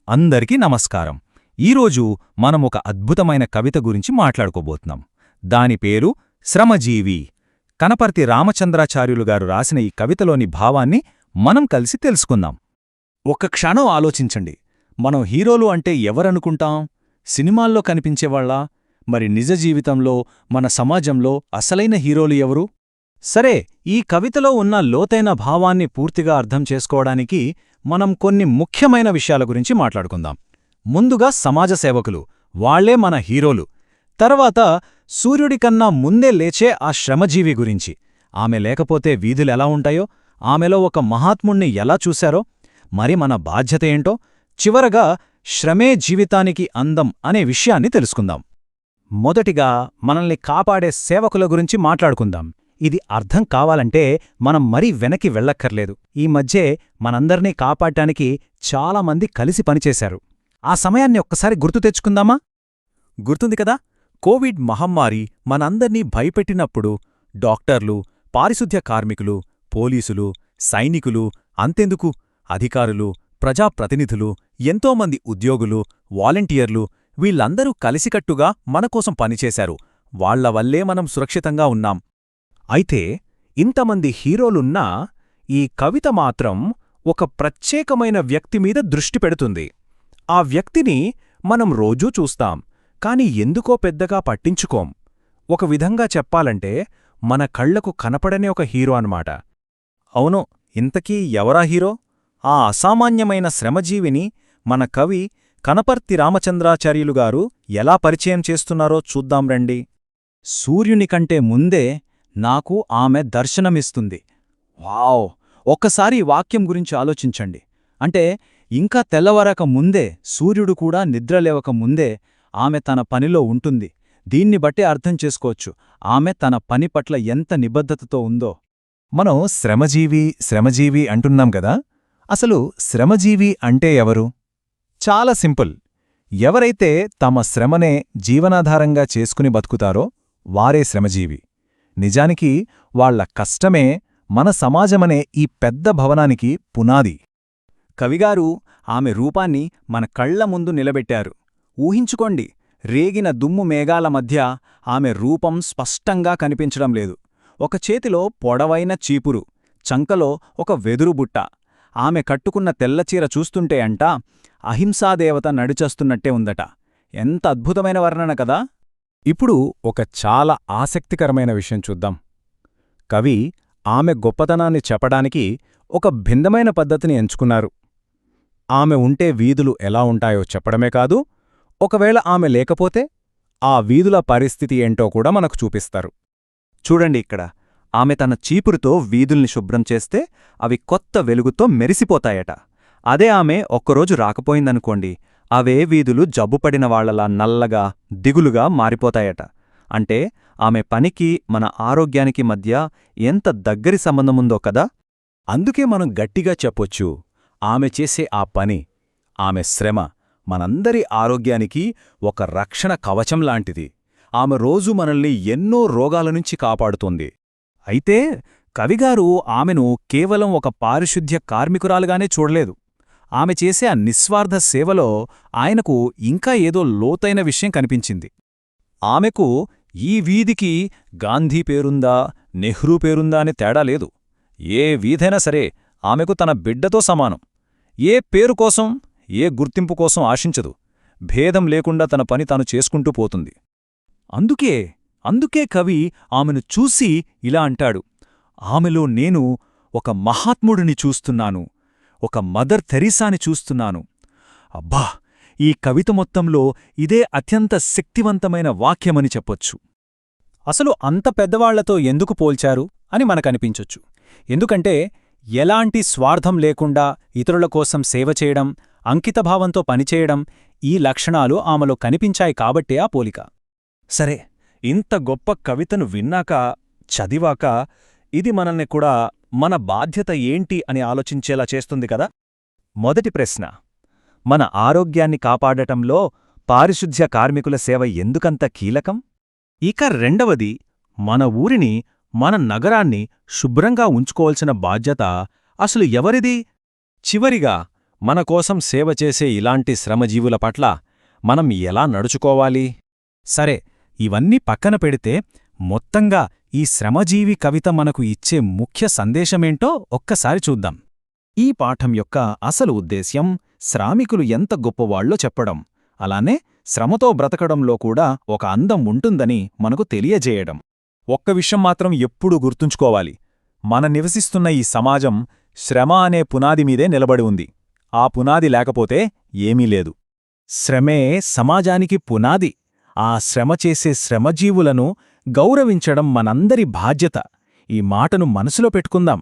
అందరికీ నమస్కారం. ఈరోజు మనం ఒక అద్భుతమైన కవిత గురించి మాట్లాడుకోబోతున్నాం. దాని పేరు శ్రమజీవి. కనపర్తి రామచంద్రాచార్యులు గారు రాసిన ఈ కవితలోని భావాన్ని మనం కలిసి తెలుసుకుందాం. ఒక్క క్షణం ఆలోచించండి. మనం హీరోలు అంటే ఎవరనుకుంటాం? సినిమాల్లో కనిపించేవాళ్ళా? మరి నిజ జీవితంలో, మన సమాజంలో అసలైన హీరోలు ఎవరు? సరే, ఈ కవితలో ఉన్న లోతైన భావాన్ని పూర్తిగా అర్థం చేసుకోవడానికి మనం కొన్ని ముఖ్యమైన విషయాల గురించి మాట్లాడుకుందాం. ముందుగా సమాజ సేవకులు, వాళ్లే మన హీరోలు. తర్వాత సూర్యుడికన్నా ముందే లేచే ఆ శ్రమజీవి గురించి, ఆమె లేకపోతే వీధులెలా ఉంటాయో, ఆమెలో ఒక మహాత్ముణ్ణి ఎలా చూశారో, మరి మన బాధ్యత ఏంటో, చివరగా శ్రమే జీవితానికి అందం అనే విషయాన్ని తెలుసుకుందాం. మొదటిగా మనల్ని కాపాడే సేవకుల గురించి మాట్లాడుకుందాం. ఇది అర్థం కావాలంటే మనం మరీ వెనక్కి వెళ్ళక్కర్లేదు. ఈ మధ్యే మనందర్నీ కాపాడటానికి చాలామంది కలిసి పనిచేశారు. ఆ సమయాన్ని ఒక్కసారి గుర్తు తెచ్చుకుందామా? గుర్తుంది కదా, కోవిడ్ మహమ్మారి మనందర్నీ భయపెట్టినప్పుడు డాక్టర్లు, పారిశుద్ధ్య కార్మికులు, పోలీసులు, సైనికులు, అంతెందుకు అధికారులు, ప్రజాప్రతినిధులు, ఎంతోమంది ఉద్యోగులు, వాలంటీర్లు వీళ్లందరూ కలిసికట్టుగా మనకోసం పనిచేశారు. వాళ్ల వల్లే మనం సురక్షితంగా ఉన్నాం. అయితే ఇంతమంది హీరోలున్నా ఈ కవిత మాత్రం ఒక ప్రత్యేకమైన వ్యక్తిమీద దృష్టి పెడుతుంది. ఆ వ్యక్తిని మనం రోజూ చూస్తాం, కాని ఎందుకో పెద్దగా పట్టించుకోం. ఒక విధంగా చెప్పాలంటే మన కళ్లకు కనపడనే ఒక హీరో అన్నమాట. అవును, ఇంతకీ ఎవరా హీరో? ఆ అసామాన్యమైన శ్రమజీవిని మన కవి కనపర్తి రామచంద్రాచార్యులుగారు ఎలా పరిచయం చేస్తున్నారో చూద్దాం రండి. సూర్యునికంటే ముందే నాకు ఆమె దర్శనమిస్తుంది. వావ్! ఒక్కసారి ఈ వాక్యం గురించి ఆలోచించండి. అంటే ఇంకా తెల్లవరక ముందే, సూర్యుడు కూడా నిద్రలేవక ముందే ఆమె తన పనిలో ఉంటుంది. దీన్ని బట్టే అర్థం చేసుకోవచ్చు ఆమె తన పని పట్ల ఎంత నిబద్ధతతో ఉందో. మనం శ్రమజీవి అంటున్నాం గదా, అసలు శ్రమజీవి అంటే ఎవరు? చాలా సింపుల్. ఎవరైతే తమ శ్రమనే జీవనాధారంగా చేసుకుని బతుకుతారో వారే శ్రమజీవి. నిజానికి వాళ్ల కష్టమే మన సమాజమనే ఈ పెద్ద భవనానికి పునాది. కవిగారు ఆమె రూపాన్ని మన కళ్ల ముందు నిలబెట్టారు. ఊహించుకోండి, రేగిన దుమ్ము మేఘాల మధ్య ఆమె రూపం స్పష్టంగా కనిపించడం లేదు. ఒక చేతిలో పొడవైన చీపురు, చంకలో ఒక వెదురుబుట్ట. ఆమె కట్టుకున్న తెల్లచీర చూస్తుంటే అహింసాదేవత నడిచొస్తున్నట్టే ఉందట. ఎంత అద్భుతమైన వర్ణన కదా! ఇప్పుడు ఒక చాలా ఆసక్తికరమైన విషయం చూద్దాం. కవి ఆమె గొప్పతనాన్ని చెప్పడానికి ఒక భిన్నమైన పద్ధతిని ఎంచుకున్నారు. ఆమె ఉంటే వీధులు ఎలా ఉంటాయో చెప్పడమే కాదు, ఒకవేళ ఆమె లేకపోతే ఆ వీధుల పరిస్థితి ఏంటో కూడా మనకు చూపిస్తారు. చూడండి ఇక్కడ, ఆమె తన చీపురుతో వీధుల్ని శుభ్రం చేస్తే అవి కొత్త వెలుగుతో మెరిసిపోతాయట. అదే ఆమె ఒక్కరోజు రాకపోయిందనుకోండి, అవే వీధులు జబ్బుపడిన వాళ్లలా నల్లగా, దిగులుగా మారిపోతాయట. అంటే ఆమె పనికి మన ఆరోగ్యానికి మధ్య ఎంత దగ్గరి సంబంధముందో కదా! అందుకే మనం గట్టిగా చెప్పొచ్చు, ఆమె చేసే ఆ పని, ఆమె శ్రమ మనందరి ఆరోగ్యానికి ఒక రక్షణ కవచంలాంటిది. ఆమె రోజు మనల్ని ఎన్నో రోగాలనుంచి కాపాడుతోంది. అయితే కవిగారు ఆమెను కేవలం ఒక పారిశుద్ధ్య కార్మికురాలుగానే చూడలేదు. ఆమె చేసే ఆ నిస్వార్థ సేవలో ఆయనకు ఇంకా ఏదో లోతైన విషయం కనిపించింది. ఆమెకు ఈ వీధికి గాంధీ పేరుందా, నెహ్రూ పేరుందా అని తేడా లేదు. ఏ వీధైనా సరే ఆమెకు తన బిడ్డతో సమానం. ఏ పేరు కోసం, ఏ గుర్తింపు కోసం ఆశించదు. భేదం లేకుండా తన పని తాను చేసుకుంటూ పోతుంది. అందుకే కవి ఆమెను చూసి ఇలా అంటాడు, ఆమెలో నేను ఒక మహాత్ముడిని చూస్తున్నాను, ఒక మదర్ థెరీసాని చూస్తున్నాను. అబ్బా! ఈ కవిత మొత్తంలో ఇదే అత్యంత శక్తివంతమైన వాక్యమని చెప్పొచ్చు. అసలు అంత పెద్దవాళ్లతో ఎందుకు పోల్చారు అని మనకనిపించొచ్చు. ఎందుకంటే ఎలాంటి స్వార్థం లేకుండా ఇతరుల కోసం సేవ చేయడం, అంకితభావంతో పనిచేయడం, ఈ లక్షణాలు ఆమెలో కనిపించాయి కాబట్టే ఆ పోలిక. సరే, ఇంత గొప్ప కవితను విన్నాక, చదివాక ఇది మనల్ని కూడా మన బాధ్యత ఏంటి అని ఆలోచించేలా చేస్తుంది కదా. మొదటి ప్రశ్న, మన ఆరోగ్యాన్ని కాపాడటంలో పారిశుద్ధ్య కార్మికుల సేవ ఎందుకంత కీలకం? ఇక రెండవది, మన ఊరిని, మన నగరాన్ని శుభ్రంగా ఉంచుకోవాల్సిన బాధ్యత అసలు ఎవరిది? చివరిగా మన కోసం సేవ చేసే ఇలాంటి శ్రమజీవుల పట్ల మనం ఎలా నడుచుకోవాలి? సరే, ఇవన్నీ పక్కన పెడితే మొత్తంగా ఈ శ్రమజీవి కవిత మనకు ఇచ్చే ముఖ్య సందేశమేంటో ఒక్కసారి చూద్దాం. ఈ పాఠం యొక్క అసలు ఉద్దేశ్యం శ్రామికులు ఎంత గొప్పవాళ్లో చెప్పడం, అలానే శ్రమతో బ్రతకడంలో కూడా ఒక అందం ఉంటుందని మనకు తెలియజేయడం. ఒక్క విషయం మాత్రం ఎప్పుడూ గుర్తుంచుకోవాలి. మన నివసిస్తున్న ఈ సమాజం శ్రమ అనే పునాది మీదే నిలబడి ఉంది. ఆ పునాది లేకపోతే ఏమీ లేదు. శ్రమే సమాజానికి పునాది. ఆ శ్రమ చేసే శ్రమజీవులను గౌరవించడం మనందరి బాధ్యత. ఈ మాటను మనసులో పెట్టుకుందాం.